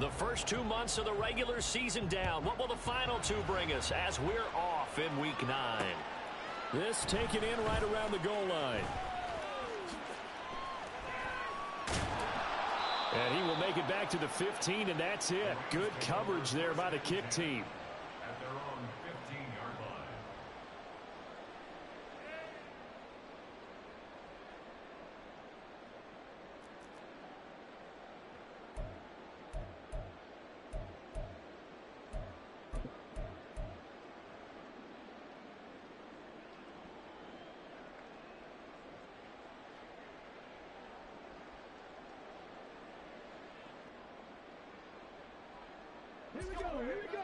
The first 2 months of the regular season down. What will the final 2 bring us as we're off in Week 9? This taken in right around the goal line. And he will make it back to the 15, and that's it. Good coverage there by the kick team. At their own 15-yard line. Here we go, here we go.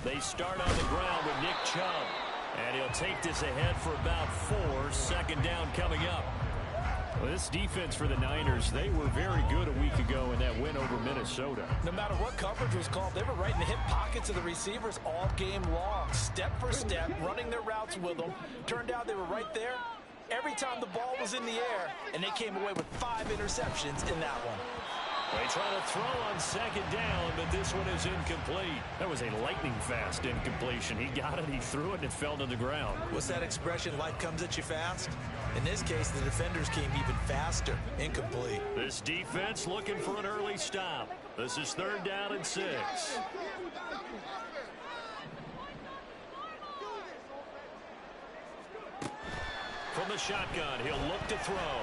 They start on the ground with Nick Chubb. And he'll take this ahead for about 4. Second down coming up. Well, this defense for the Niners, they were very good a week ago in that win over Minnesota. No matter what coverage was called, they were right in the hip pockets of the receivers all game long, step for step, running their routes with them. Turned out they were right there every time the ball was in the air, and they came away with 5 interceptions in that one. They try to throw on second down, but this one is incomplete. That was a lightning-fast incompletion. He got it, he threw it, and it fell to the ground. What's that expression, life comes at you fast? In this case, the defenders came even faster. Incomplete. This defense looking for an early stop. This is 3rd down and 6. From the shotgun, he'll look to throw.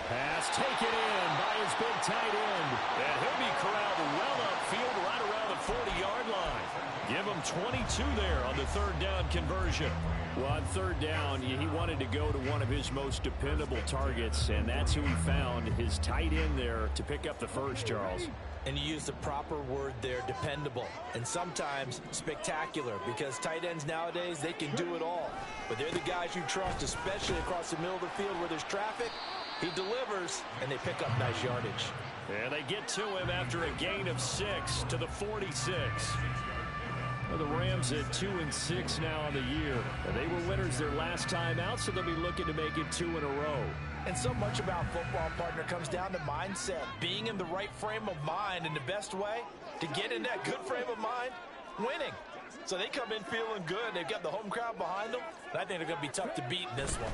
Pass taken in by his big tight end. And he'll be corralled well upfield right around the 40-yard line. Give him 22 there on the 3rd down conversion. Well, on 3rd down, he wanted to go to one of his most dependable targets, and that's who he found, his tight end there, to pick up the first, Charles. And you use the proper word there, dependable, and sometimes spectacular, because tight ends nowadays, they can do it all. But they're the guys you trust, especially across the middle of the field where there's traffic. He delivers, and they pick up nice yardage. And they get to him after a gain of 6 to the 46. Well, the Rams at 2-6 now on the year. They were winners their last time out, so they'll be looking to make it 2 in a row. And so much about football, partner, comes down to mindset. Being in the right frame of mind, and the best way to get in that good frame of mind, winning. So they come in feeling good. They've got the home crowd behind them. And I think they're going to be tough to beat in this one.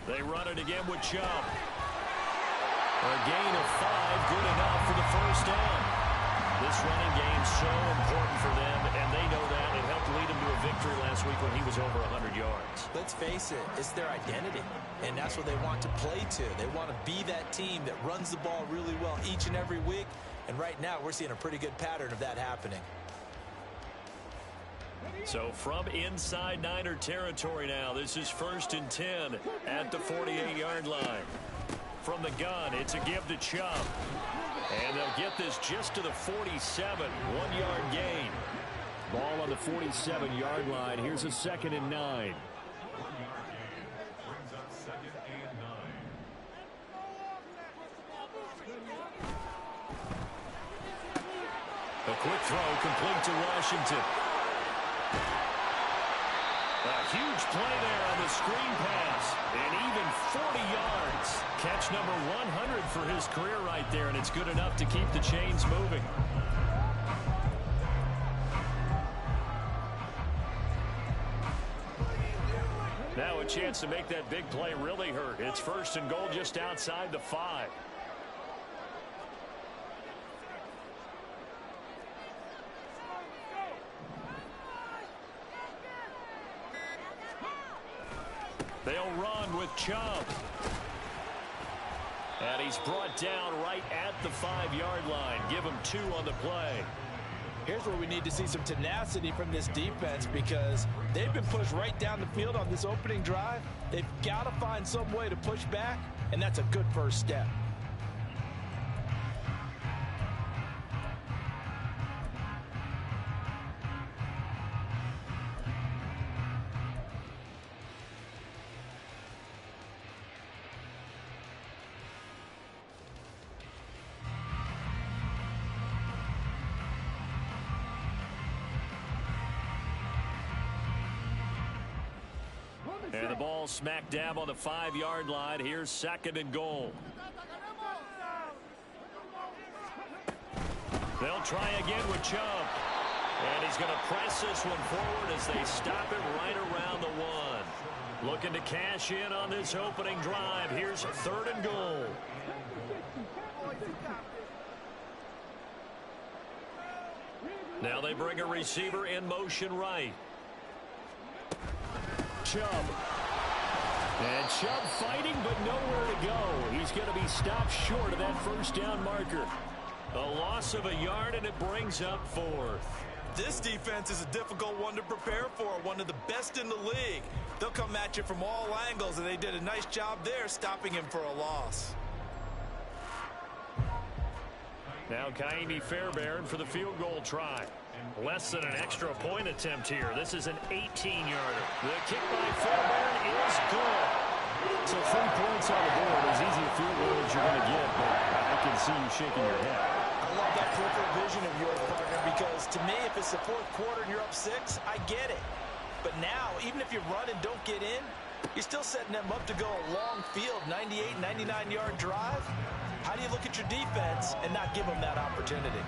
They run it again with Chubb. A gain of 5, good enough for the first down. This running game so important for them, and they know that. It helped lead them to a victory last week when he was over 100 yards. Let's face it, it's their identity, and that's what they want to play to. They want to be that team that runs the ball really well each and every week, and right now we're seeing a pretty good pattern of that happening. So from inside Niner territory now, this is 1st and 10 at the 48-yard line. From the gun, it's a give to Chubb. And they'll get this just to the 47, 1-yard gain. Ball on the 47-yard line. Here's a 2nd and 9. 1-yard gain brings up 2nd and 9. A quick throw complete to Washington. A huge play there on the screen pass. And even 40 yards. Catch number 100 for his career right there, and it's good enough to keep the chains moving. Now a chance to make that big play really hurt. It's 1st and goal just outside the 5. They'll run with Chubb. And he's brought down right at the 5-yard line. Give him 2 on the play. Here's where we need to see some tenacity from this defense, because they've been pushed right down the field on this opening drive. They've got to find some way to push back, and that's a good first step. And the ball smack dab on the 5-yard line. Here's 2nd and goal. They'll try again with Chubb. And he's going to press this one forward as they stop it right around the 1. Looking to cash in on this opening drive. Here's 3rd and goal. Now they bring a receiver in motion right. Chubb. And Chubb fighting, but nowhere to go. He's going to be stopped short of that 1st down marker. A loss of a yard, and it brings up 4th. This defense is a difficult one to prepare for, one of the best in the league. They'll come at you from all angles, and they did a nice job there stopping him for a loss. Now Kaimi Fairbairn for the field goal try. Less than an extra point attempt here. This is an 18-yarder. The kick by Fairbairn is good. So 3 points on the board, as easy a field goal as you're going to get, but I can see you shaking your head. I love that peripheral vision of yours, partner, because to me, if it's the 4th quarter and you're up 6, I get it. But now, even if you run and don't get in, you're still setting them up to go a long field, 98, 99-yard drive. How do you look at your defense and not give them that opportunity?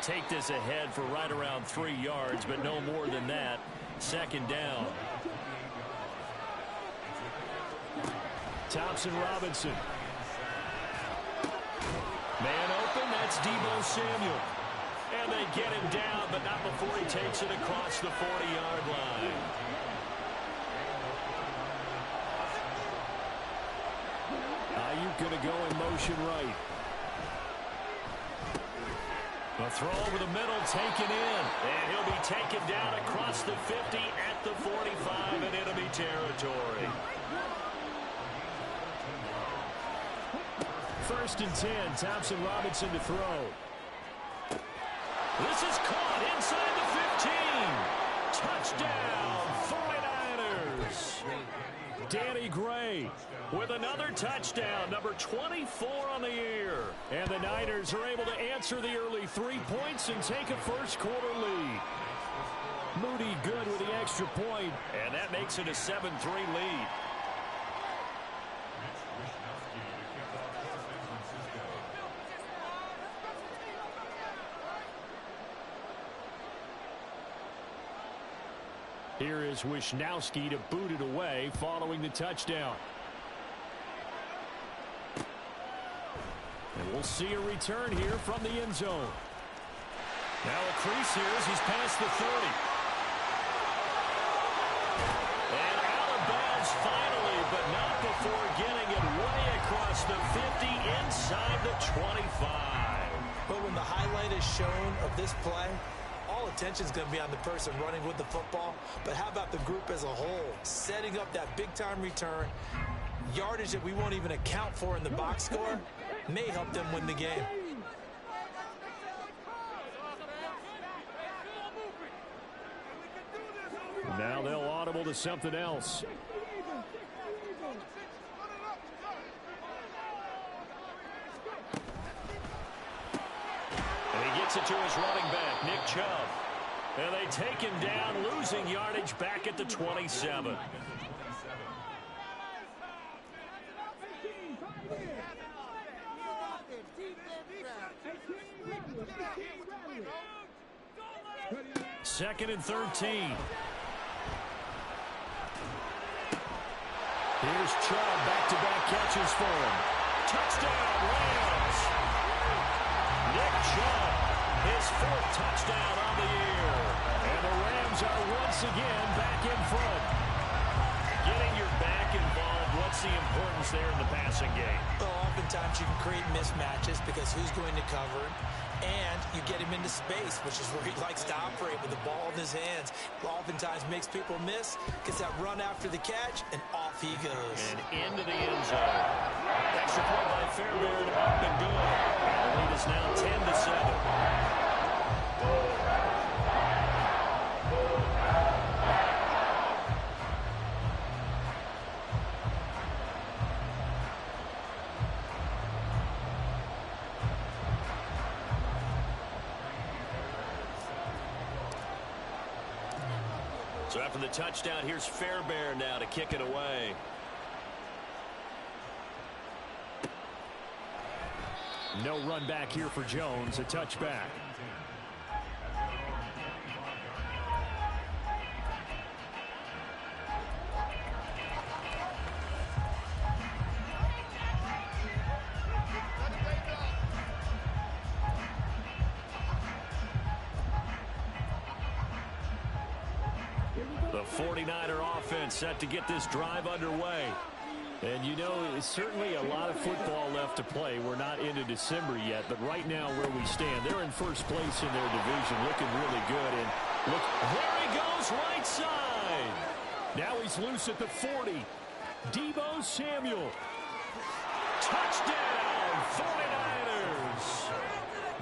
Take this ahead for right around 3 yards, but no more than that. 2nd down. Thompson Robinson. Man open, that's Deebo Samuel. And they get him down, but not before he takes it across the 40-yard line. Ayuk going to go in motion right. A throw over the middle, taken in. And he'll be taken down across the 50 at the 45 in enemy territory. 1st and 10, Thompson Robinson to throw. This is caught inside the 15. Touchdown, 49ers. Danny Gray with another touchdown, number 24 on the year. And the Niners are able to answer the early 3 points and take a 1st quarter lead. Moody good with the extra point. And that makes it a 7-3 lead. Here is Wisnowski to boot it away following the touchdown. And we'll see a return here from the end zone. Now a crease here as he's past the 30. And out of bounds finally, but not before getting it way across the 50 inside the 25. But when the highlight is shown of this play, all attention is going to be on the person running with the football. But how about the group as a whole? Setting up that big-time return, yardage that we won't even account for in the box score, may help them win the game. Now they'll audible to something else. And he gets it to his running back, Nick Chubb. And they take him down, losing yardage back at the 27. Second and 13. Here's Chubb, back-to-back catches for him. Touchdown, Rams. Nick Chubb, his 4th touchdown on the year. And the Rams are once again back in front. Getting your back involved, what's the importance there in the passing game? Well, oftentimes you can create mismatches because who's going to cover it? And you get him into space, which is where he likes to operate with the ball in his hands. Oftentimes makes people miss, gets that run after the catch, and off he goes. And into the end zone. Extra point by Fairbairn, up and good. And the lead is now 10-7. So after the touchdown, here's Fairbairn now to kick it away. No run back here for Jones, a touchback. The 49er offense set to get this drive underway. And you know, it's certainly a lot of football left to play. We're not into December yet, but right now where we stand, they're in first place in their division, looking really good. And look, there he goes, right side. Now he's loose at the 40. Deebo Samuel. Touchdown, 49ers.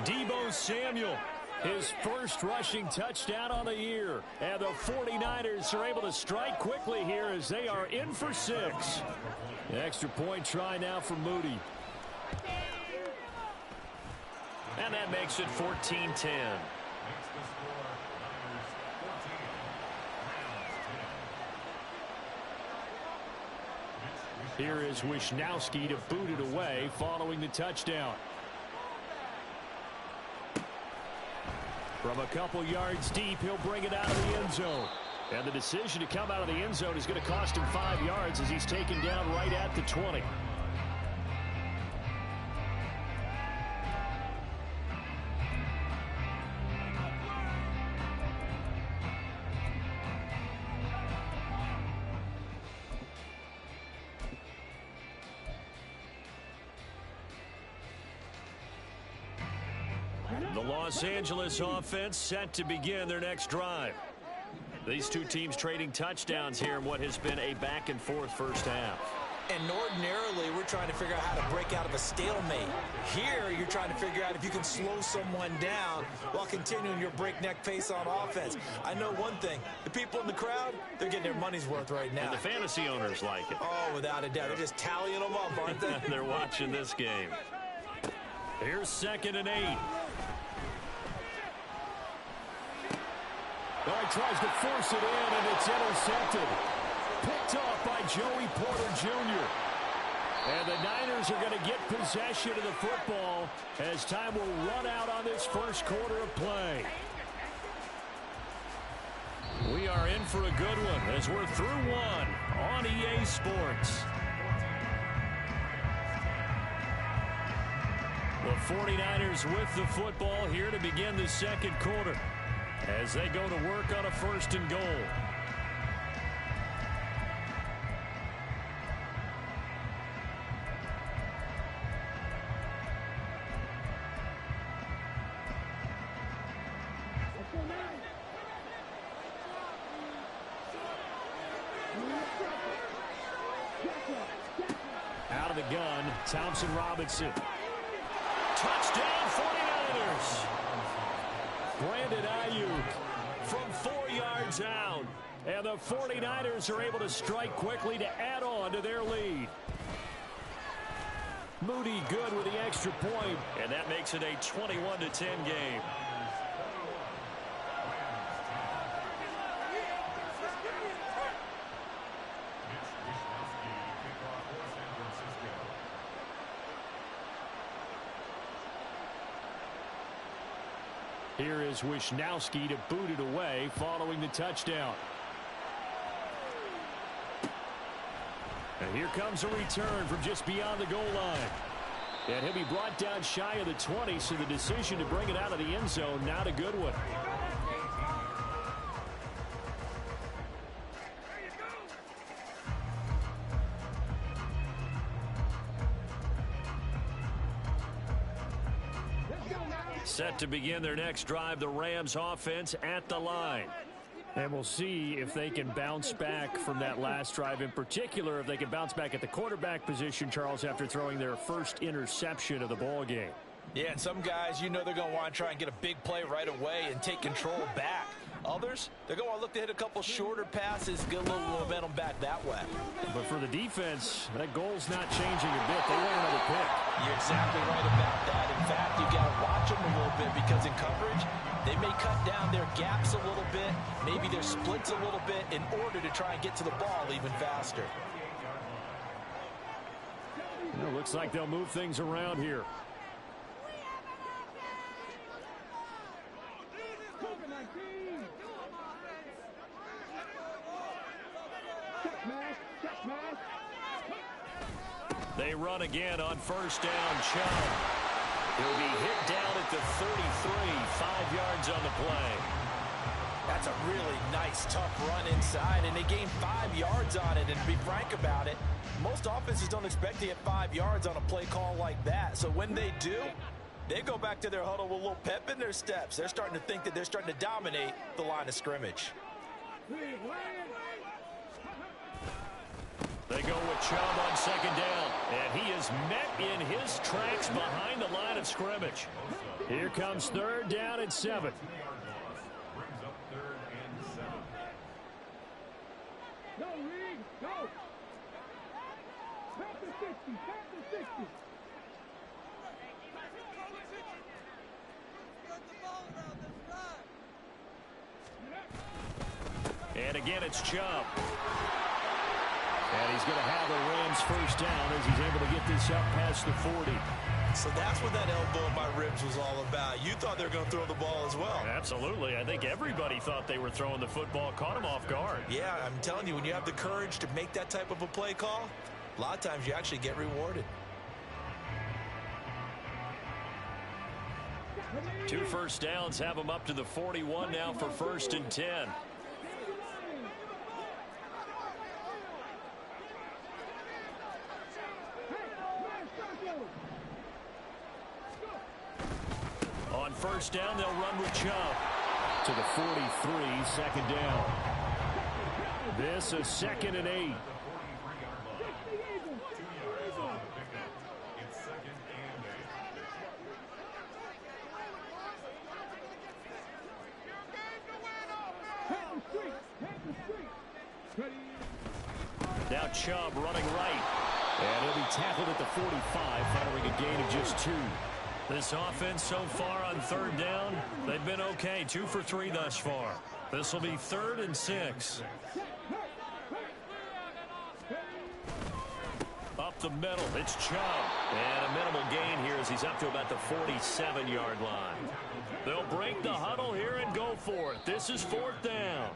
Deebo Samuel, his first rushing touchdown on the year. And the 49ers are able to strike quickly here as they are in for 6. An extra point try now for Moody. And that makes it 14-10. Here is Wisnowski to boot it away following the touchdown. From a couple yards deep, he'll bring it out of the end zone. And the decision to come out of the end zone is going to cost him 5 yards as he's taken down right at the 20. The Los Angeles offense set to begin their next drive. These two teams trading touchdowns here in what has been a back-and-forth first half. And ordinarily, we're trying to figure out how to break out of a stalemate. Here, you're trying to figure out if you can slow someone down while continuing your breakneck pace on offense. I know one thing. The people in the crowd, they're getting their money's worth right now. And the fantasy owners like it. Oh, without a doubt. They're just tallying them up, aren't they? They're watching this game. Here's 2nd and 8. Oh, he tries to force it in, and it's intercepted. Picked off by Joey Porter Jr. And the Niners are going to get possession of the football as time will run out on this first quarter of play. We are in for a good one as we're through one on EA Sports. The 49ers with the football here to begin the second quarter as they go to work on a 1st and goal. Out of the gun, Thompson Robinson. Touchdown 49ers. Brandon Ayuk from 4 yards out. And the 49ers are able to strike quickly to add on to their lead. Moody good with the extra point. And that makes it a 21-10 game. Here is Wisnowski to boot it away following the touchdown. And here comes a return from just beyond the goal line. And he'll be brought down shy of the 20, so the decision to bring it out of the end zone, not a good one. Set to begin their next drive, the Rams offense at the line. And we'll see if they can bounce back from that last drive. In particular, if they can bounce back at the quarterback position, Charles, after throwing their first interception of the ball game. Yeah, and some guys, you know they're going to want to try and get a big play right away and take control back. Others, they're going to want to look to hit a couple shorter passes, get a little momentum back that way. But for the defense, that goal's not changing a bit. They want another pick. You're exactly right about that. In fact, you got to watch them a little bit because in coverage, they may cut down their gaps a little bit, maybe their splits a little bit in order to try and get to the ball even faster. It looks like they'll move things around here. They run again on first down. Chubb. He'll be hit down at the 33, 5 yards on the play. That's a really nice, tough run inside, and they gained 5 yards on it. And to be frank about it, most offenses don't expect to get 5 yards on a play call like that. So when they do, they go back to their huddle with a little pep in their steps. They're starting to think that they're starting to dominate the line of scrimmage. They go with Chubb on second down, and he is met in his tracks behind the line of scrimmage. Here comes third down and 7. Brings up 3rd and 7. Go, Reed, go. Tap the 60, tap the 60. And again, it's Chubb. And he's going to have a Rams first down as he's able to get this up past the 40. So that's what that elbow in my ribs was all about. You thought they were going to throw the ball as well. Absolutely. I think everybody thought they were throwing the football, caught him off guard. Yeah, I'm telling you, when you have the courage to make that type of a play call, a lot of times you actually get rewarded. 2 first downs have him up to the 41 now for 1st and 10. On first down, they'll run with Chubb. To the 43, second down. This is 2nd and 8. It's 2nd and 8. Now Chubb running right. And he'll be tackled at the 45, following a gain of just 2. This offense so far on 3rd down, they've been okay. 2 for 3 thus far. This will be 3rd and 6. Up the middle, it's Chubb. And a minimal gain here as he's up to about the 47-yard line. They'll break the huddle here and go for it. This is 4th down.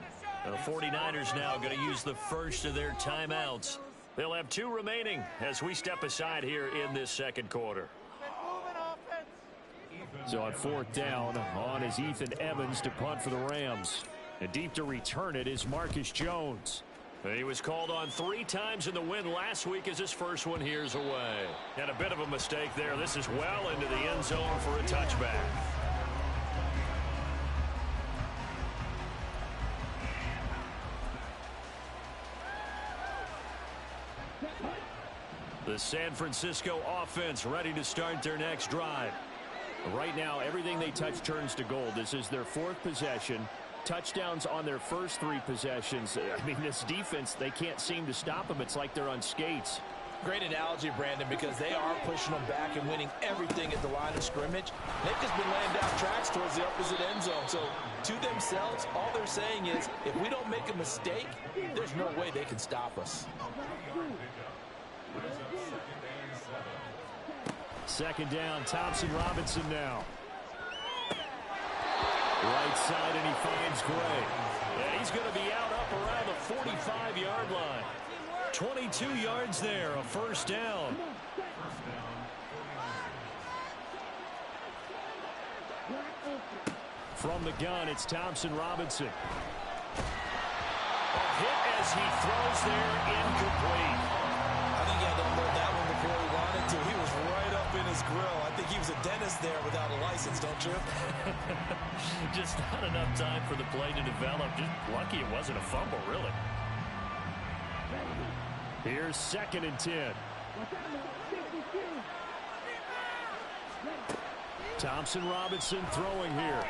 The 49ers now going to use the first of their timeouts. They'll have 2 remaining as we step aside here in this 2nd quarter. So on 4th down, on is Ethan Evans to punt for the Rams. And deep to return it is Marcus Jones. He was called on 3 times in the win last week as his first one here's away. And a bit of a mistake there. This is well into the end zone for a touchback. The San Francisco offense ready to start their next drive. Right now, everything they touch turns to gold. This is their 4th possession. Touchdowns on their first 3 possessions. I mean, this defense, they can't seem to stop them. It's like they're on skates. Great analogy, Brandon, because they are pushing them back and winning everything at the line of scrimmage. They've just been laying down tracks towards the opposite end zone. So to themselves, all they're saying is, if we don't make a mistake, there's no way they can stop us. 2nd down, Thompson Robinson now. Right side, and he finds Gray. And he's going to be out up around the 45-yard line. 22 yards there, a first down. From the gun, it's Thompson Robinson. A hit as he throws there, incomplete. I think he had to unload that one before he wanted to. He was right up in his grill. I think he was a dentist there without a license, don't you? Just not enough time for the play to develop. Just lucky it wasn't a fumble, really. Here's 2nd and 10. Thompson Robinson throwing here.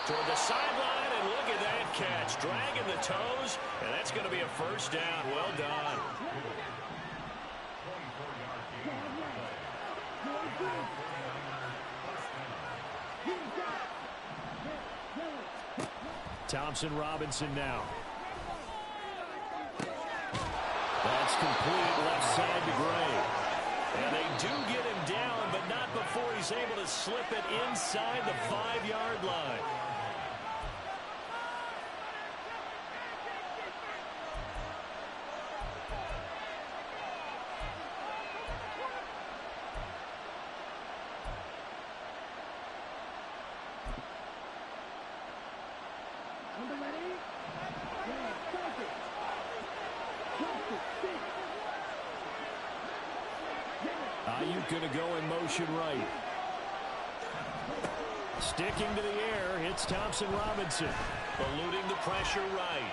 Toward the sideline, and look at that catch. Dragging the toes, and that's going to be a first down. Well done. Thompson Robinson now. That's complete left side to Gray. And they do get him down, but not before he's able to slip it inside the 5-yard line. Ayuk going to go in motion right. Sticking to the air, it's Thompson Robinson. Eluding the pressure right.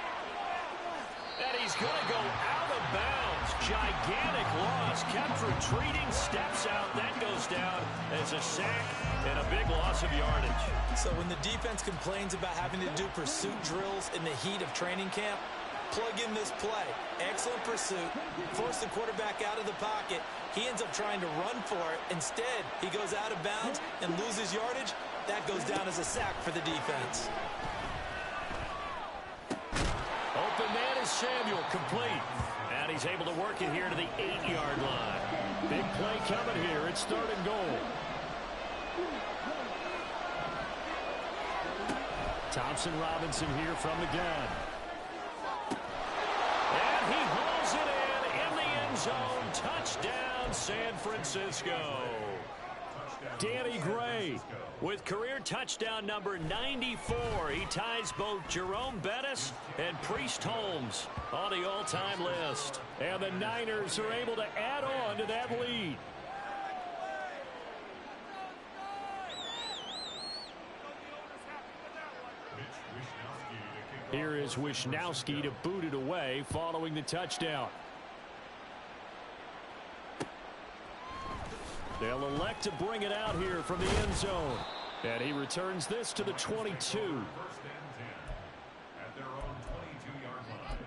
And he's going to go out of bounds. Gigantic loss. Kept retreating, steps out. That goes down as a sack and a big loss of yardage. So when the defense complains about having to do pursuit drills in the heat of training camp, plug in this play. Excellent pursuit. Force the quarterback out of the pocket. He ends up trying to run for it. Instead, he goes out of bounds and loses yardage. That goes down as a sack for the defense. Open man is Samuel, complete. And he's able to work it here to the 8-yard line. Big play coming here. It's 3rd and goal. Thompson Robinson here from the gun. And he hauls it in the end zone. Touchdown, San Francisco. Danny Gray with career touchdown number 94. He ties both Jerome Bettis and Priest Holmes on the all-time list. And the Niners are able to add on to that lead. Here is Wishnowski to boot it away following the touchdown. They'll elect to bring it out here from the end zone. And he returns this to the 22. First and 10 at their own 22-yard line.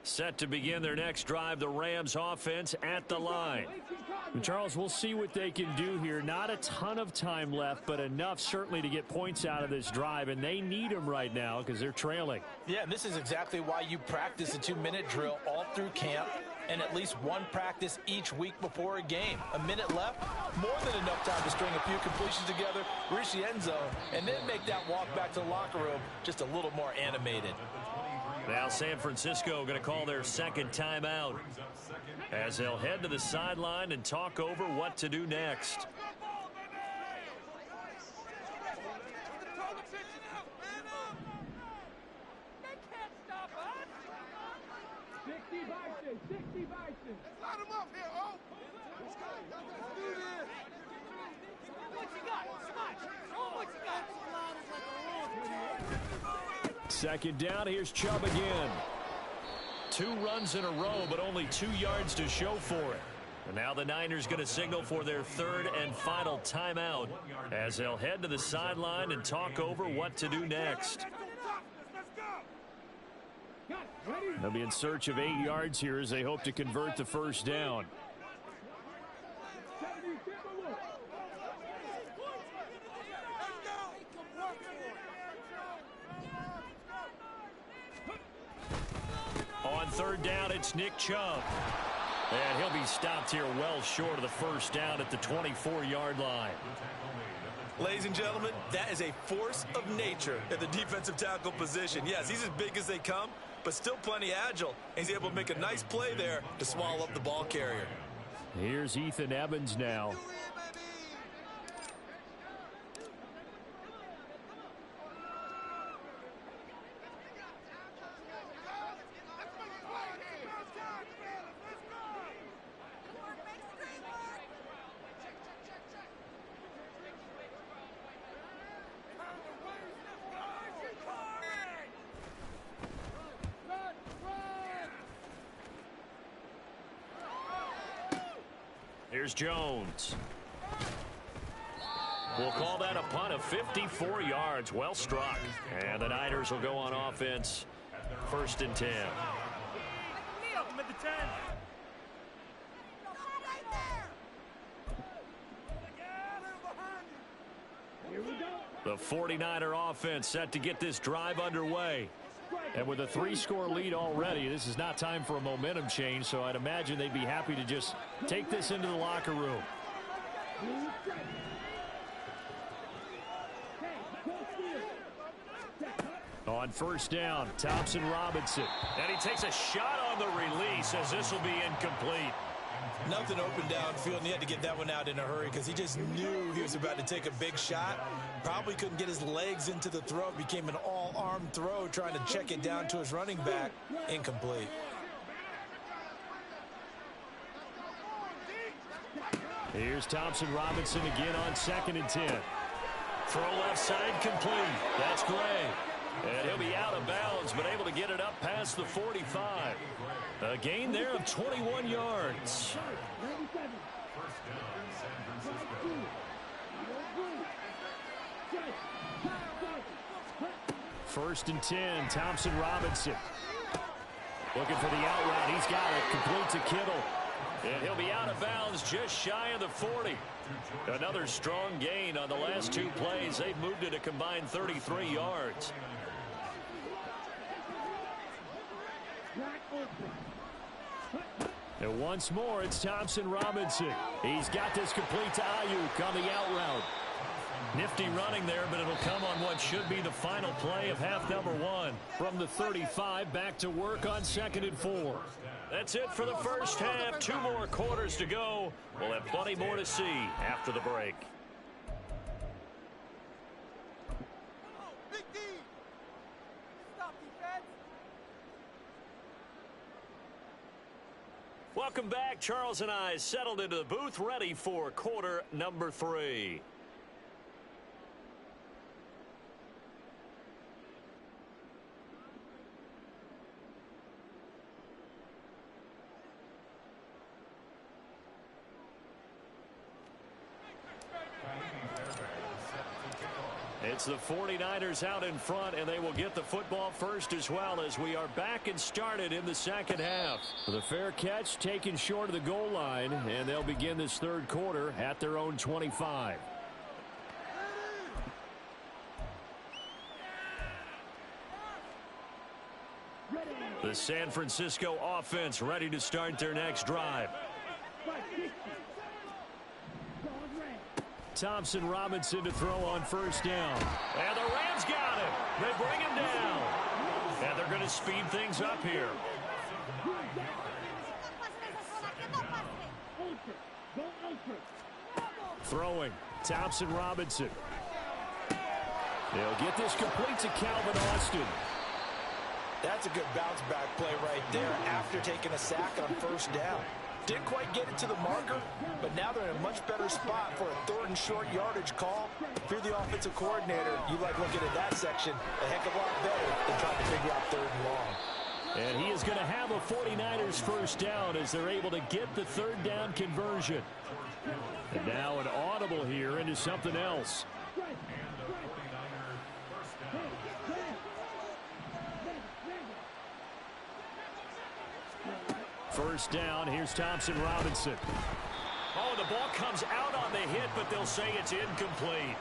Set to begin their next drive, the Rams offense at the line. And Charles, we'll see what they can do here. Not a ton of time left, but enough certainly to get points out of this drive, and they need them right now because they're trailing. Yeah, and this is exactly why you practice a 2-minute drill all through camp and at least one practice each week before a game. A minute left, more than enough time to string a few completions together, reach the end zone, and then make that walk back to the locker room just a little more animated. Now San Francisco going to call their second timeout as they'll head to the sideline and talk over what to do next. Light him up here, oh! Let's go. Let's do this. What you got? Smash. Show him what you got. Second down, here's Chubb again. 2 runs in a row, but only 2 yards to show for it. And now the Niners going to signal for their third and final timeout as they'll head to the sideline and talk over what to do next. They'll be in search of 8 yards here as they hope to convert the first down. On third down, it's Nick Chubb. And he'll be stopped here well short of the first down at the 24-yard line. Ladies and gentlemen, that is a force of nature at the defensive tackle position. Yes, he's as big as they come, but still plenty agile. He's able to make a nice play there to swallow up the ball carrier. Here's Ethan Evans now. Here's Jones. We'll call that a punt of 54 yards. Well struck. And the Niners will go on offense. 1st and 10. The 49er offense set to get this drive underway. And with a 3-score lead already, this is not time for a momentum change, so I'd imagine they'd be happy to just take this into the locker room. On 1st down, Thompson Robinson. And he takes a shot on the release as this will be incomplete. Nothing open downfield, and he had to get that one out in a hurry because he just knew he was about to take a big shot. Probably couldn't get his legs into the throw. Became an all-arm throw trying to check it down to his running back. Incomplete. Here's Thompson Robinson again on 2nd and 10. Throw left side complete. That's Gray. And he'll be out of bounds, but able to get it up past the 45. A gain there of 21 yards. 1st and 10, Thompson Robinson. Looking for the out route. He's got it. Complete to Kittle. And he'll be out of bounds just shy of the 40. Another strong gain on the last 2 plays. They've moved it a combined 33 yards. And once more, it's Thompson Robinson. He's got this complete to Ayuk on the out route. Nifty running there, but it'll come on what should be the final play of half number 1. From the 35, back to work on 2nd and 4. That's it for the first half. 2 more quarters to go. We'll have plenty more to see after the break. Welcome back. Charles and I settled into the booth, ready for quarter number 3. It's the 49ers out in front, and they will get the football first as well as we are back and started in the second half. The fair catch taken short of the goal line, and they'll begin this 3rd quarter at their own 25. The San Francisco offense ready to start their next drive. Thompson Robinson to throw on 1st down. And the Rams got him. They bring him down. And they're going to speed things up here. Throwing, Thompson Robinson. They'll get this complete to Calvin Austin. That's a good bounce back play right there after taking a sack on 1st down. Didn't quite get it to the marker, but now they're in a much better spot for a 3rd and short yardage call. If you're the offensive coordinator, you like looking at that section a heck of a lot better than trying to figure out 3rd and long. And he is going to have a 49ers 1st down as they're able to get the 3rd down conversion. And now an audible here into something else. 1st down. Here's Thompson Robinson. Oh, the ball comes out on the hit, but they'll say it's incomplete.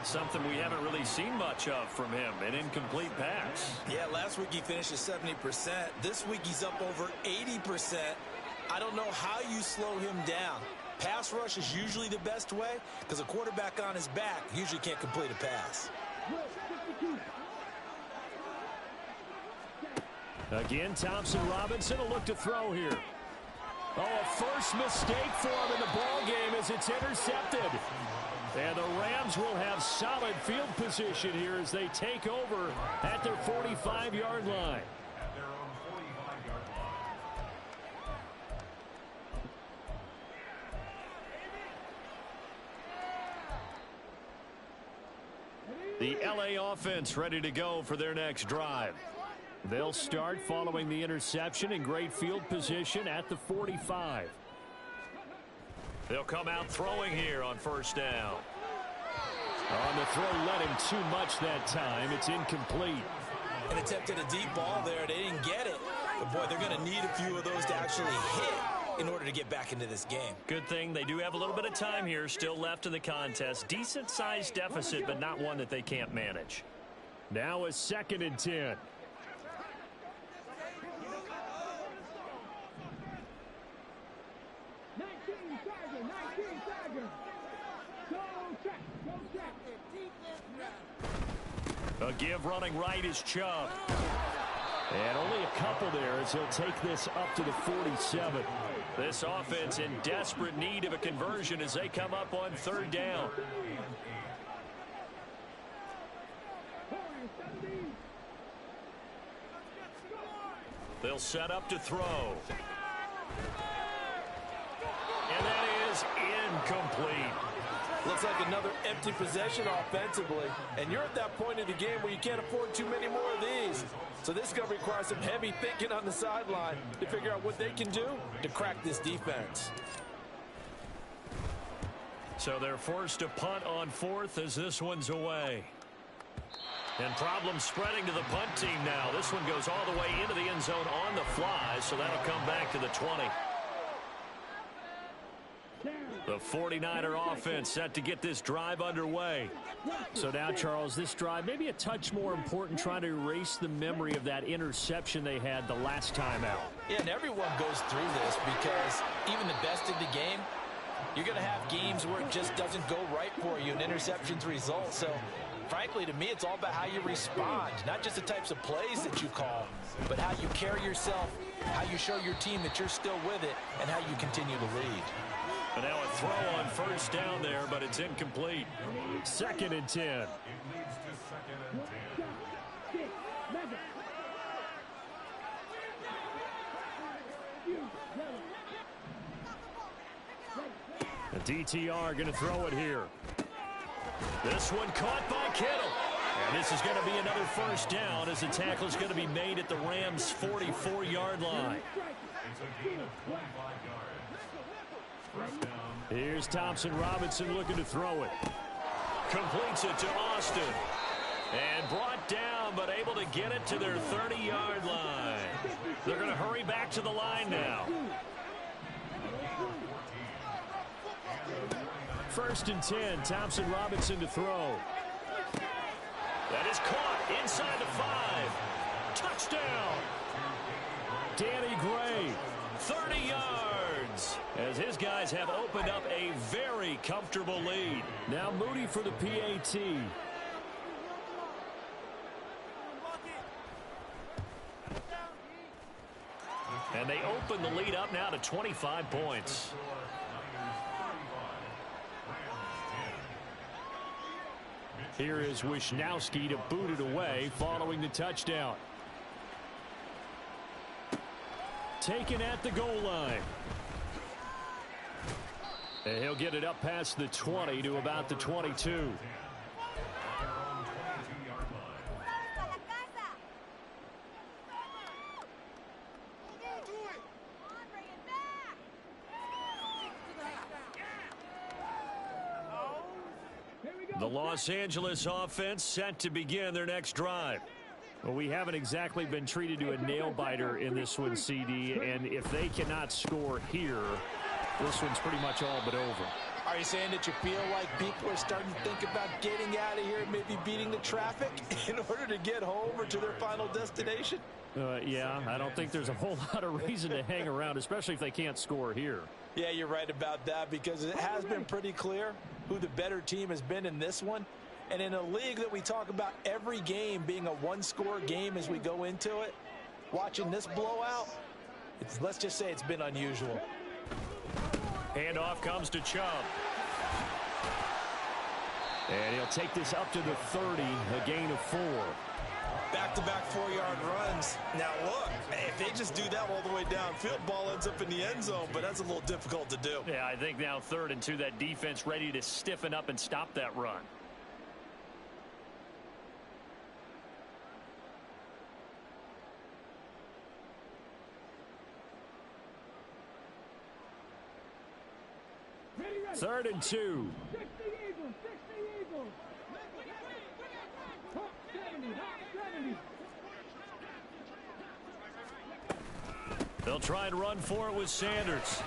Something we haven't really seen much of from him, an incomplete pass. Yeah, last week he finished at 70%. This week he's up over 80%. I don't know how you slow him down. Pass rush is usually the best way because a quarterback on his back usually can't complete a pass. Again, Thompson Robinson, a look to throw here. Oh, a first mistake for him in the ball game as it's intercepted. And the Rams will have solid field position here as they take over at their 45-yard line. At their own 45-yard line. The LA offense ready to go for their next drive. They'll start following the interception in great field position at the 45. They'll come out throwing here on first down. On the throw, led him too much that time. It's incomplete. And attempted a deep ball there. They didn't get it. But, boy, they're going to need a few of those to actually hit in order to get back into this game. Good thing they do have a little bit of time here still left in the contest. Decent-sized deficit, but not one that they can't manage. Now a 2nd and 10. A give running right is Chubb. And only a couple there as he'll take this up to the 47. This offense in desperate need of a conversion as they come up on 3rd down. They'll set up to throw. And that is incomplete. Looks like another empty possession offensively. And you're at that point in the game where you can't afford too many more of these. So this is going to require some heavy thinking on the sideline to figure out what they can do to crack this defense. So they're forced to punt on 4th as this one's away. And problems spreading to the punt team now. This one goes all the way into the end zone on the fly, so that'll come back to the 20. The 49er offense set to get this drive underway. So now, Charles, this drive maybe a touch more important, trying to erase the memory of that interception they had the last time out. Yeah, and everyone goes through this because even the best in the game, you're going to have games where it just doesn't go right for you and interceptions result. So, frankly, to me, it's all about how you respond, not just the types of plays that you call, but how you carry yourself, how you show your team that you're still with it, and how you continue to lead. And now a throw on first down there, but it's incomplete. 2nd and 10. It leads to 2nd and 10. The DTR going to throw it here. This one caught by Kittle. And this is going to be another first down as the tackle is going to be made at the Rams' 44-yard line. It's a gain of 25 yards. First down. Here's Thompson Robinson looking to throw it. Completes it to Austin. And brought down, but able to get it to their 30-yard line. They're going to hurry back to the line now. 1st and 10, Thompson Robinson to throw. That is caught inside the 5. Touchdown. Danny Gray. 30 yards. As his guys have opened up a very comfortable lead. Now Moody for the PAT. And they open the lead up now to 25 points. Here is Wisnowski to boot it away following the touchdown. Taken at the goal line. And he'll get it up past the 20 to about the 22. The Los Angeles offense set to begin their next drive. Well, we haven't exactly been treated to a nail-biter in this one, CD, and if they cannot score here, this one's pretty much all but over. Are you saying that you feel like people are starting to think about getting out of here, maybe beating the traffic in order to get home or to their final destination? Yeah, I don't think there's a whole lot of reason to hang around, especially if they can't score here. Yeah, you're right about that because it has been pretty clear who the better team has been in this one. And in a league that we talk about every game being a one-score game as we go into it, watching this blowout, let's just say it's been unusual. Handoff comes to Chubb. And he'll take this up to the 30, a gain of 4. Back-to-back 4-yard runs. Now look, if they just do that all the way downfield, ball ends up in the end zone, but that's a little difficult to do. Yeah, I think now 3rd and 2, that defense ready to stiffen up and stop that run. 3rd and 2. They'll try and run for it with Sanders.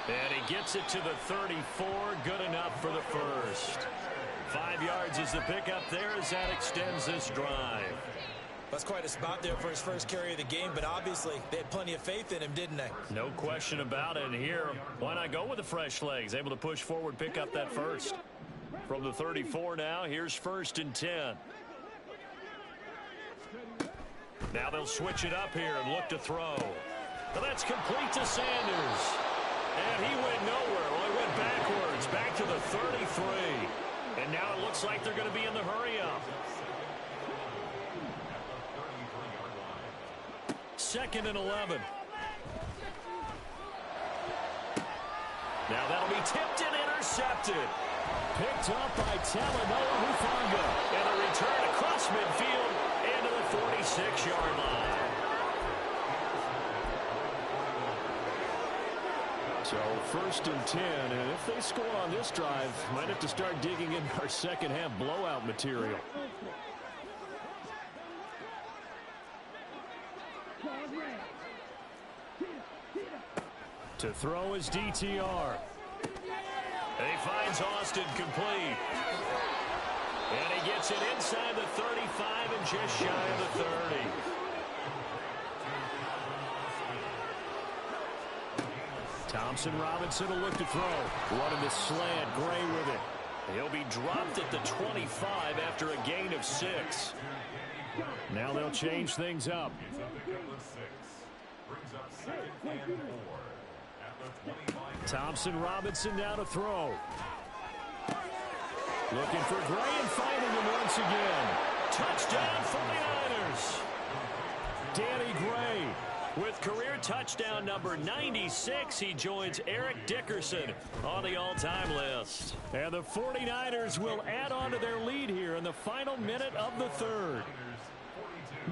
And he gets it to the 34. Good enough for the first. 5 yards is the pickup there as that extends this drive. That's quite a spot there for his first carry of the game, but obviously they had plenty of faith in him, didn't they? No question about it. And here, why not go with the fresh legs? Able to push forward, pick up that first. From the 34 now, here's 1st and 10. Now they'll switch it up here and look to throw. Well, that's complete to Sanders. And he went nowhere. Well, he went backwards, back to the 33. And now it looks like they're going to be in the hurry-up. 2nd and 11. Now that'll be tipped and intercepted. Picked up by Talanoa Hufanga. And a return across midfield and to the 46-yard line. So 1st and 10, and if they score on this drive, might have to start digging in our second half blowout material. To throw is DTR. And he finds Austin complete. And he gets it inside the 35 and just shy of the 30. Thompson Robinson will look to throw. Running the slant, Gray with it. He'll be dropped at the 25 after a gain of 6. Now they'll change things up. Thompson Robinson now to throw. Looking for Gray and finding him once again. Touchdown 49ers. Danny Gray. With career touchdown number 96, he joins Eric Dickerson on the all-time list. And the 49ers will add on to their lead here in the final minute of the 3rd.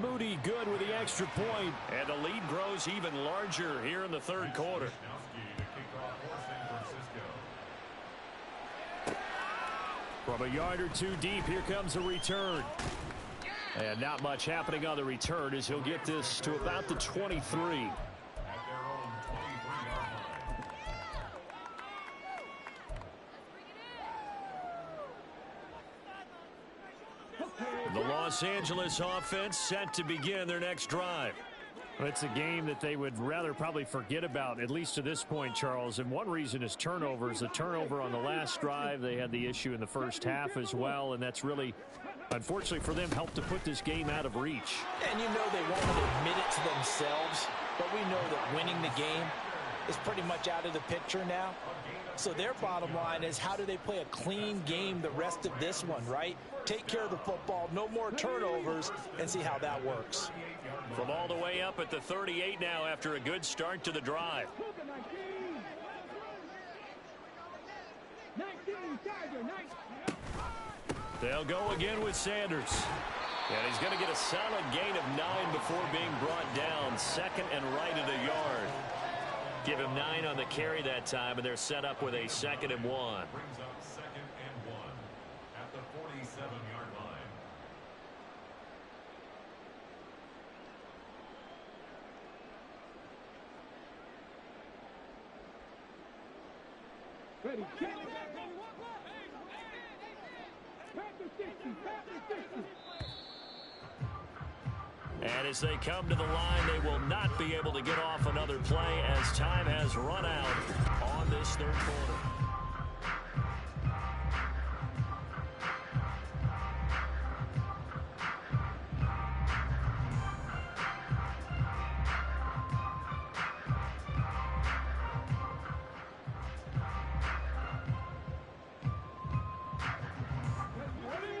Moody good with the extra point. And the lead grows even larger here in the 3rd quarter. From a yard or 2 deep, here comes a return. And not much happening on the return as he'll get this to about the 23. The Los Angeles offense set to begin their next drive. It's a game that they would rather probably forget about, at least to this point, Charles. And one reason is turnovers. The turnover on the last drive, they had the issue in the first half as well. And that's really, unfortunately for them, helped to put this game out of reach. And you know they won't admit it to themselves, but we know that winning the game is pretty much out of the picture now. So their bottom line is, how do they play a clean game the rest of this one, right? Take care of the football, no more turnovers, and see how that works. From all the way up at the 38 now after a good start to the drive. They'll go again with Sanders. And he's going to get a solid gain of 9 before being brought down. 2nd and right at a yard. Give him 9 on the carry that time, and they're set up with a 2nd and 1. Brings up 2nd and 1 at the 47-yard line. Ready, get it. Back to 60, back to 60. And as they come to the line, they will not be able to get off another play as time has run out on this 3rd quarter.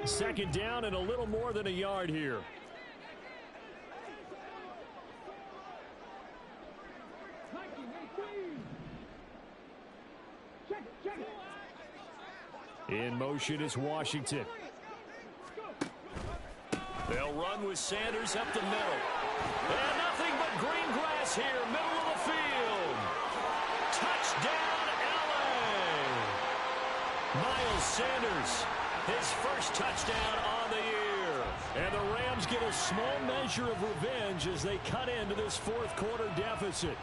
Second down and a little more than a yard here. In motion is Washington. They'll run with Sanders up the middle. And nothing but green grass here, middle of the field. Touchdown, LA. Miles Sanders, his first touchdown on the year. And the Rams get a small measure of revenge as they cut into this fourth quarter deficit.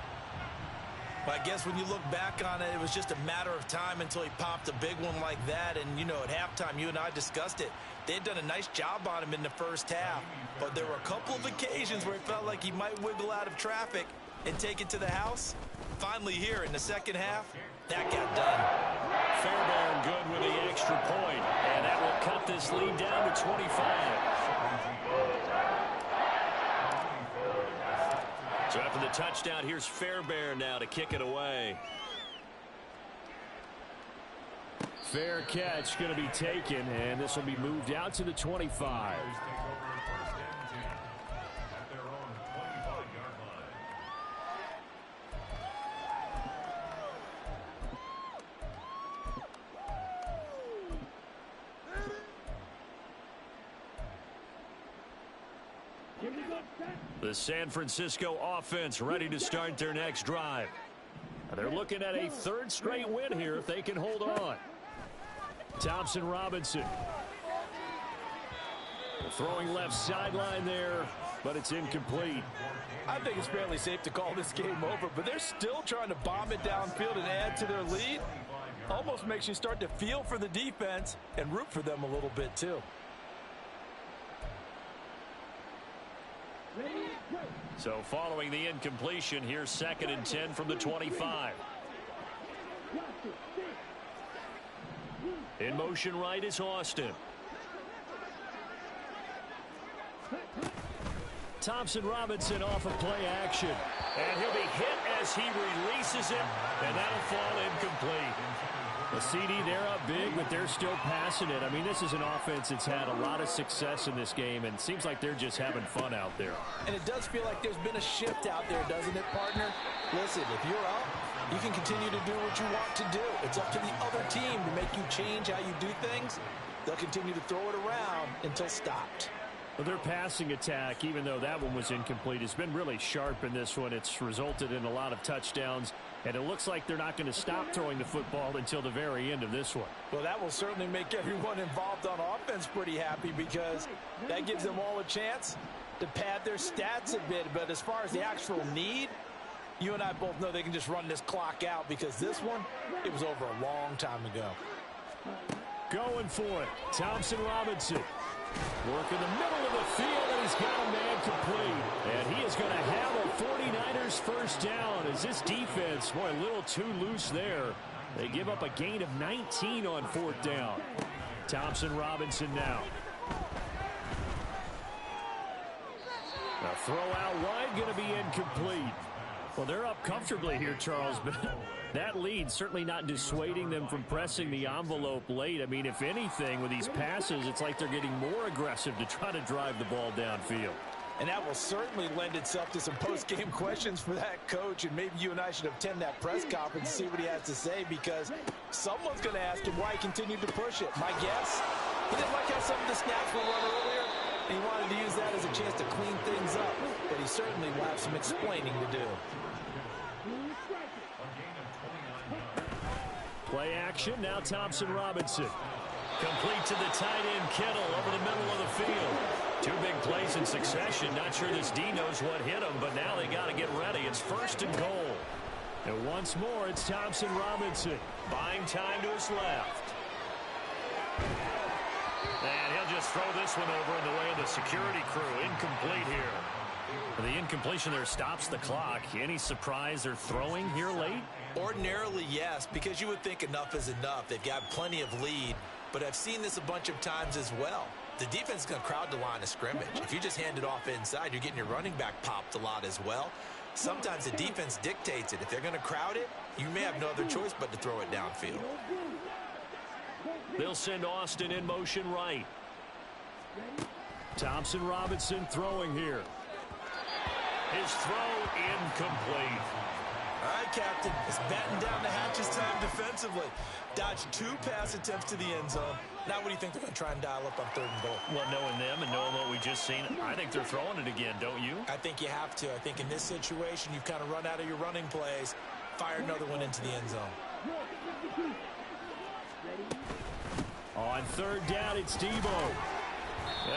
I guess when you look back on it, it was just a matter of time until he popped a big one like that. And, you know, at halftime, you and I discussed it. They had done a nice job on him in the first half. But there were a couple of occasions where it felt like he might wiggle out of traffic and take it to the house. Finally here in the second half, that got done. Fairbairn good with the extra point. And that will cut this lead down to 25. So after the touchdown, here's Fairbairn now to kick it away. Fair catch going to be taken, and this will be moved out to the 25. The San Francisco offense ready to start their next drive. They're looking at a third straight win here if they can hold on. Thompson Robinson. Throwing left sideline there, but it's incomplete. I think it's fairly safe to call this game over, but they're still trying to bomb it downfield and add to their lead. Almost makes you start to feel for the defense and root for them a little bit too. So following the incompletion, here's 2nd and 10 from the 25. In motion right is Austin. Thompson Robinson off of play action. And he'll be hit as he releases it, and that'll fall incomplete. The CD, they're up big, but they're still passing it. I mean, this is an offense that's had a lot of success in this game, and it seems like they're just having fun out there. And it does feel like there's been a shift out there, doesn't it, partner? Listen, if you're up, you can continue to do what you want to do. It's up to the other team to make you change how you do things. They'll continue to throw it around until stopped. Well, their passing attack, even though that one was incomplete, has been really sharp in this one. It's resulted in a lot of touchdowns, and it looks like they're not going to stop throwing the football until the very end of this one. Well, that will certainly make everyone involved on offense pretty happy because that gives them all a chance to pad their stats a bit. But as far as the actual need, you and I both know they can just run this clock out because this one, it was over a long time ago. Going for it, Thompson Robinson. Work in the middle of the field, and he's got a man complete. And he is going to have a 49ers first down as this defense, boy, a little too loose there. They give up a gain of 19 on 4th down. Thompson Robinson now. A throw out wide going to be incomplete. Well, they're up comfortably here, Charles, but that lead certainly not dissuading them from pressing the envelope late. I mean, if anything, with these passes, it's like they're getting more aggressive to try to drive the ball downfield. And that will certainly lend itself to some post-game questions for that coach, and maybe you and I should attend that press conference and see what he has to say, because someone's going to ask him why he continued to push it. My guess, he didn't like how some of the snaps were run earlier, and he wanted to use that as a chance to clean things up, but he certainly will have some explaining to do. Play action, now Thompson Robinson. Complete to the tight end Kittle over the middle of the field. 2 big plays in succession. Not sure this D knows what hit him, but now they got to get ready. It's 1st and goal. And once more, it's Thompson Robinson. Buying time to his left. And he'll just throw this one over in the way of the security crew. Incomplete here. The incompletion there stops the clock. Any surprise they're throwing here late? Ordinarily, yes, because you would think enough is enough. They've got plenty of lead, but I've seen this a bunch of times as well. The defense is going to crowd the line of scrimmage. If you just hand it off inside, you're getting your running back popped a lot as well. Sometimes the defense dictates it. If they're going to crowd it, you may have no other choice but to throw it downfield. They'll send Austin in motion right. Thompson Robinson throwing here. His throw incomplete. All right, Captain. It's batten down the hatches time defensively. Dodged 2 pass attempts to the end zone. Now what do you think they're going to try and dial up on 3rd and goal? Well, knowing them and knowing what we just seen, I think they're throwing it again, don't you? I think you have to. I think in this situation, you've kind of run out of your running plays. Fire another one into the end zone. On third down, it's Debo.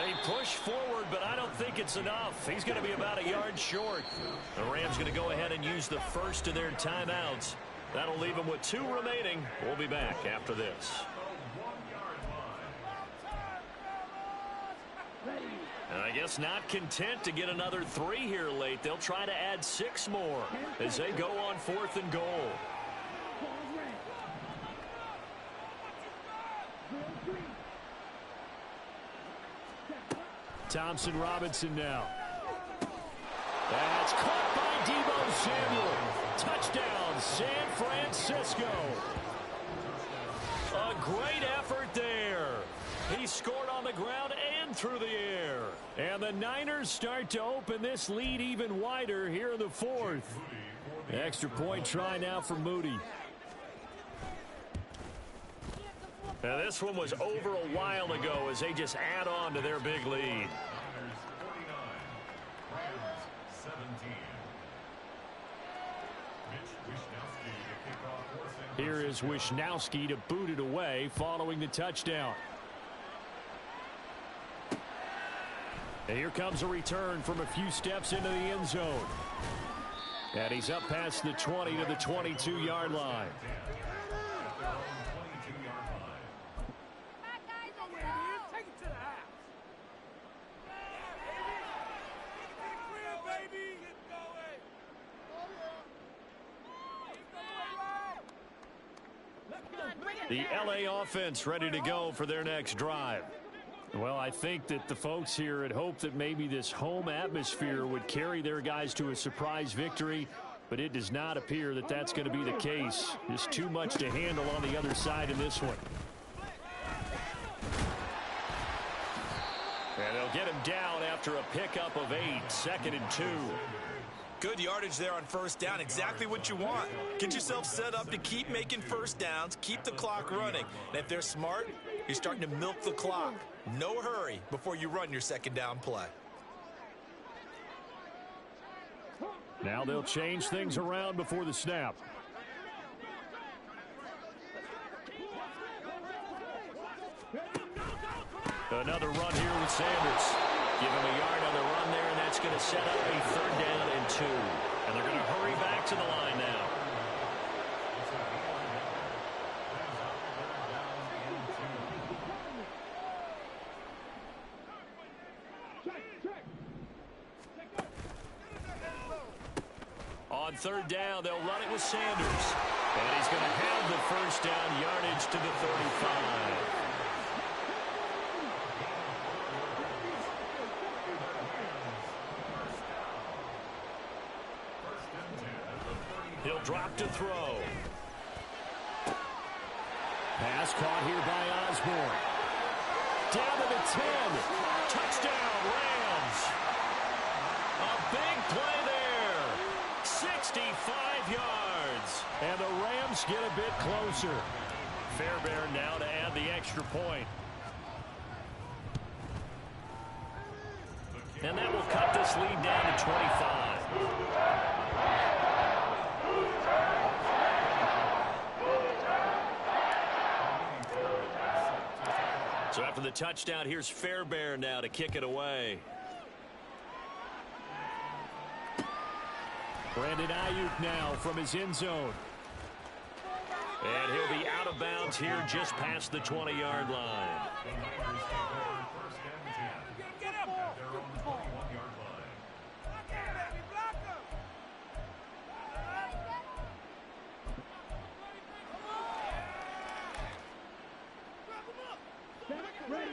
He pushed forward, but I don't think it's enough. He's going to be about a yard short. The Rams going to go ahead and use the first of their timeouts. That'll leave them with 2 remaining. We'll be back after this. And I guess not content to get another 3 here late. They'll try to add 6 more as they go on 4th and goal. Thompson Robinson now. That's caught by Debo Samuel. Touchdown, San Francisco. A great effort there. He scored on the ground and through the air. And the Niners start to open this lead even wider here in the 4th. Extra point try now for Moody. Now this one was over a while ago as they just add on to their big lead. Here is Wishnowsky to boot it away following the touchdown. And here comes a return from a few steps into the end zone. And he's up past the 20 to the 22-yard line. The LA offense ready to go for their next drive. Well, I think that the folks here had hoped that maybe this home atmosphere would carry their guys to a surprise victory, but it does not appear that that's going to be the case. Just too much to handle on the other side in this one. And they'll get him down after a pickup of 8, 2nd and 2. Good yardage there on first down. Exactly what you want. Get yourself set up to keep making first downs, keep the clock running. And if they're smart, you're starting to milk the clock. No hurry before you run your second down play. Now they'll change things around before the snap. Another run here with Sanders. Give him a yard on the run there, and that's going to set up a 3rd down and 2. And they're going to hurry back to the line now. On 3rd down, they'll run it with Sanders. And he's going to have the first down yardage to the 35. He'll drop to throw. Pass caught here by Osborne. Down to the 10. Touchdown, Rams. A big play there. 65 yards. And the Rams get a bit closer. Fairbairn now to add the extra point. And that will cut this lead down to 25. So after the touchdown, here's Fairbairn now to kick it away. Brandon Ayuk now from his end zone. And he'll be out of bounds here just past the 20-yard line.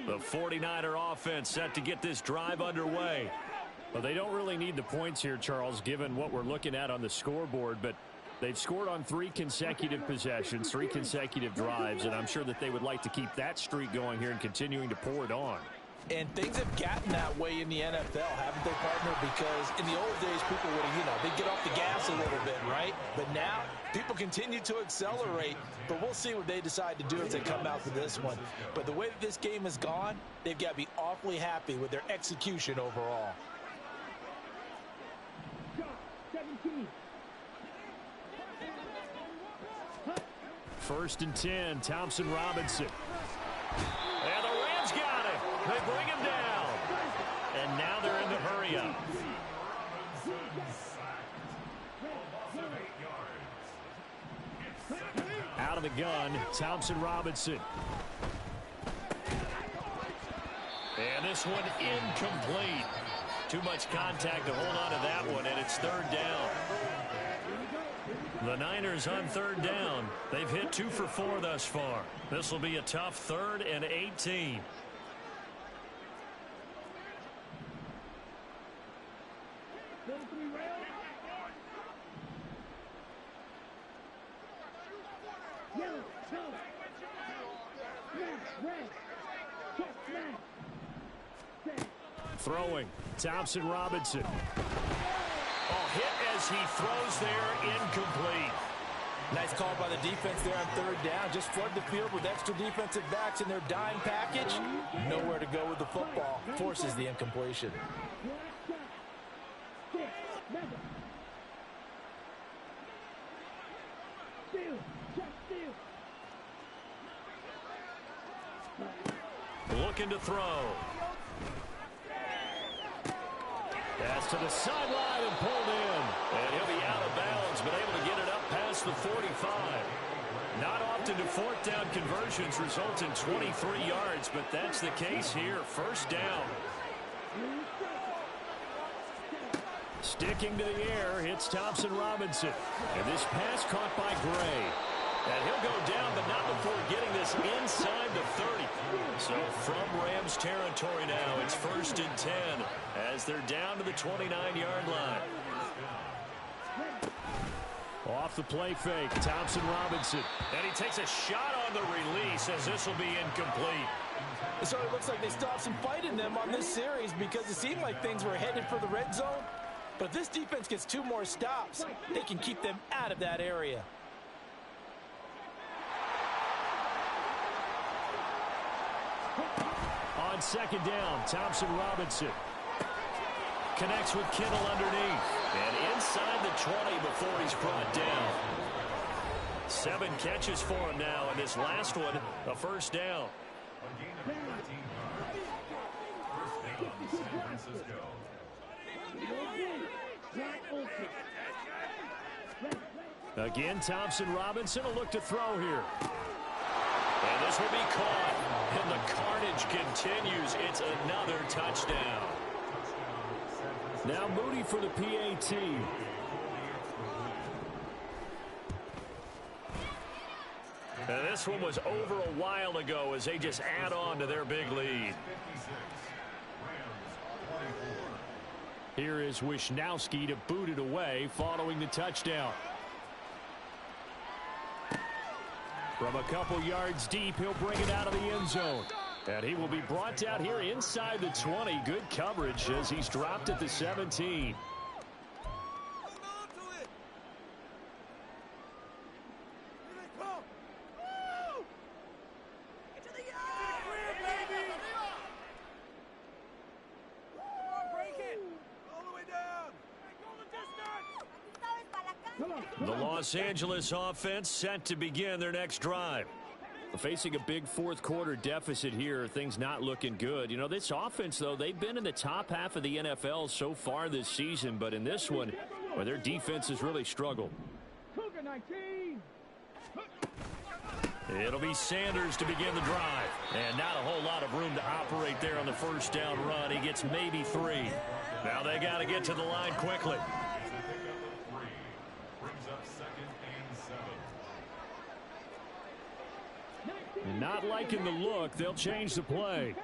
The 49er offense set to get this drive underway. Well, they don't really need the points here, Charles, given what we're looking at on the scoreboard, but they've scored on 3 consecutive possessions, 3 consecutive drives, and I'm sure that they would like to keep that streak going here and continuing to pour it on. And things have gotten that way in the NFL, haven't they, partner? Because in the old days, people would have, they'd get off the gas a little bit, right? But now, people continue to accelerate. But we'll see what they decide to do as they come out for this one. But the way that this game has gone, they've got to be awfully happy with their execution overall. First and 10, Thompson Robinson. And the Rams got him. They bring him down. And now they're in the hurry-up. Out of the gun, Thompson Robinson. And this one incomplete. Too much contact to hold on to that one, and it's third down. The Niners on third down. They've hit 2 for 4 thus far. This will be a tough 3rd and 18. Throwing, Thompson Robinson. Oh, hit as he throws there, incomplete. Nice call by the defense there on third down. Just flood the field with extra defensive backs in their dime package. Nowhere to go with the football. Forces the incompletion. Looking to throw. Pass to the sideline and pulled in. And he'll be out of bounds, but able to get it up past the 45. Not often do 4th down conversions result in 23 yards, but that's the case here. First down. Sticking to the air, hits Thompson Robinson. And this pass caught by Gray. And he'll go down, but not before getting this inside the 30. So from Rams territory now, it's 1st and 10 as they're down to the 29-yard line. Off the play fake, Thompson Robinson. And he takes a shot on the release as this will be incomplete. So it looks like they stopped some fight in them on this series because it seemed like things were headed for the red zone. But if this defense gets 2 more stops, they can keep them out of that area. On second down, Thompson Robinson connects with Kittle underneath. And inside the 20 before he's brought down. 7 catches for him now, and this last one, a first down. Again, Thompson Robinson, a look to throw here. And this will be caught. And the carnage continues. It's another touchdown. Now Moody for the PAT. And this one was over a while ago as they just add on to their big lead. Here is Wisnowski to boot it away following the touchdown. From a couple yards deep, he'll bring it out of the end zone. And he will be brought down here inside the 20. Good coverage as he's dropped at the 17. The Los Angeles offense set to begin their next drive. Facing a big 4th quarter deficit here, things not looking good. You know, this offense, though, they've been in the top half of the NFL so far this season, but in this one, well, their defense has really struggled. It'll be Sanders to begin the drive. And not a whole lot of room to operate there on the first down run. He gets maybe 3. Now they got to get to the line quickly. Not liking the look. They'll change the play.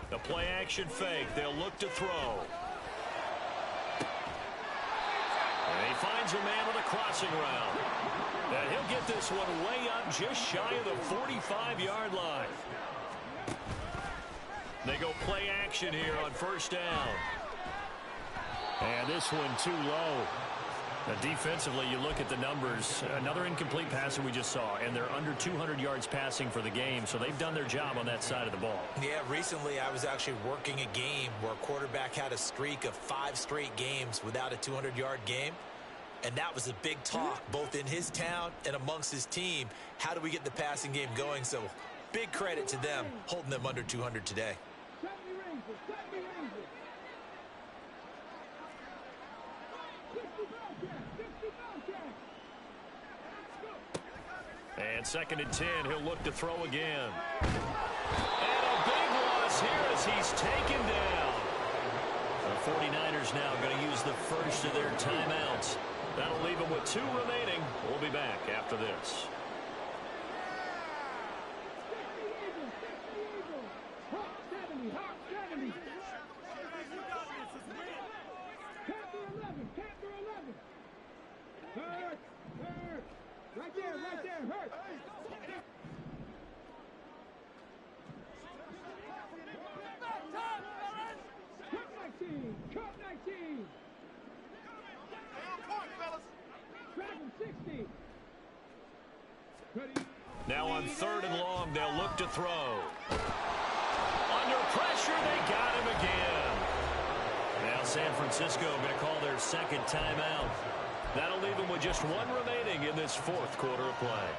The play action fake. They'll look to throw. And he finds a man with a crossing route. And he'll get this one way up just shy of the 45-yard line. They go play action here on first down. And this one too low. Now defensively, you look at the numbers. Another incomplete pass that we just saw, and they're under 200 yards passing for the game, so they've done their job on that side of the ball. Yeah, recently I was actually working a game where a quarterback had a streak of 5 straight games without a 200-yard game. And that was a big talk, both in his town and amongst his team. How do we get the passing game going? So big credit to them, holding them under 200 today. And 2nd and 10, he'll look to throw again. And a big loss here as he's taken down. The 49ers now going to use the first of their timeouts. That'll leave them with 2 remaining. We'll be back after this. Right there, hurt. Cup 19. Dragon 60. Now on 3rd and long, they'll look to throw. Under pressure, they got him again. Now San Francisco going to call their 2nd timeout. That'll leave them with just 1 remaining in this 4th quarter of play.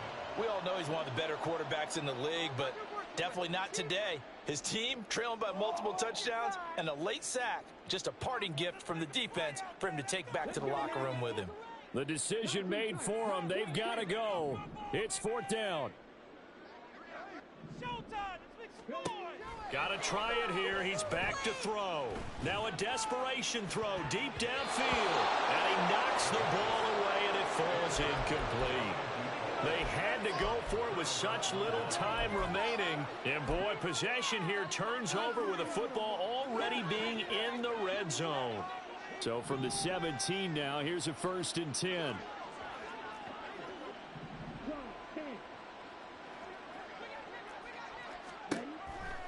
We all know he's one of the better quarterbacks in the league, but definitely not today. His team trailing by multiple touchdowns and a late sack. Just a parting gift from the defense for him to take back to the locker room with him. The decision made for them. They've got to go. It's 4th down. Got to try it here. He's back to throw. Now a desperation throw deep downfield. And he knocks the ball away, and it falls incomplete. They had to go for it with such little time remaining. And, boy, possession here turns over with the football already being in the red zone. So from the 17 now, here's a 1st and 10.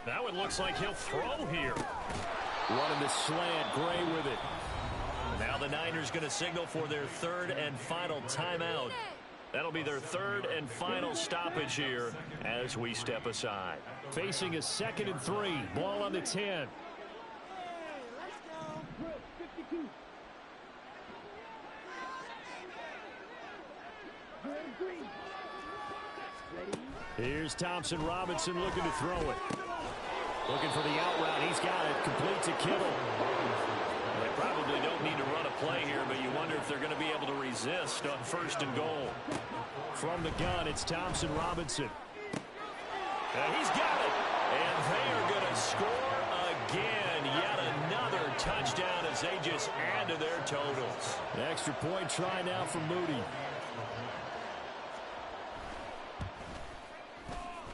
Now it looks like he'll throw here. Running the slant, Gray with it. Now the Niners going to signal for their 3rd and final timeout. That'll be their 3rd and final stoppage here as we step aside. Facing a 2nd and 3. Ball on the 10. Here's Thompson Robinson looking to throw it. Looking for the out route. He's got it. Complete to Kittle. Well, they probably don't need to run a play here, but you wonder if they're going to be able to resist on 1st and goal. From the gun, it's Thompson Robinson. And he's got it. And they are going to score again. Yet another touchdown as they just add to their totals. An extra point try now for Moody.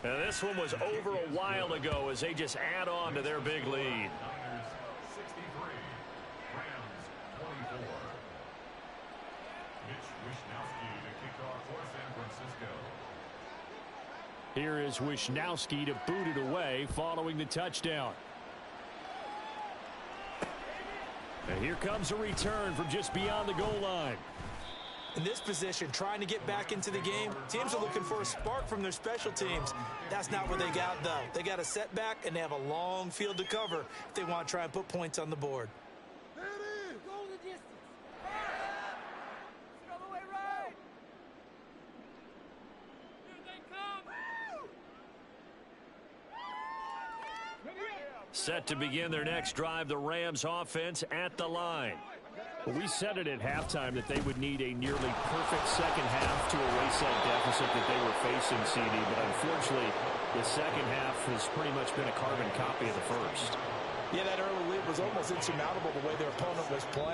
And this one was over a while ago as they just add on to their big lead. 63, Rams 24. Mitch Wishnowsky to kick off for San Francisco. Here is Wishnowsky to boot it away following the touchdown. And here comes a return from just beyond the goal line. In this position, trying to get back into the game, teams are looking for a spark from their special teams. That's not what they got, though. They got a setback, and they have a long field to cover if they want to try and put points on the board. There it is. Go the distance. It's the other way right. Here they come. Set to begin their next drive, the Rams offense at the line. Well, we said it at halftime that they would need a nearly perfect second half to erase that deficit that they were facing, CD. But unfortunately, the second half has pretty much been a carbon copy of the first. Yeah, that early lead was almost insurmountable the way their opponent was playing.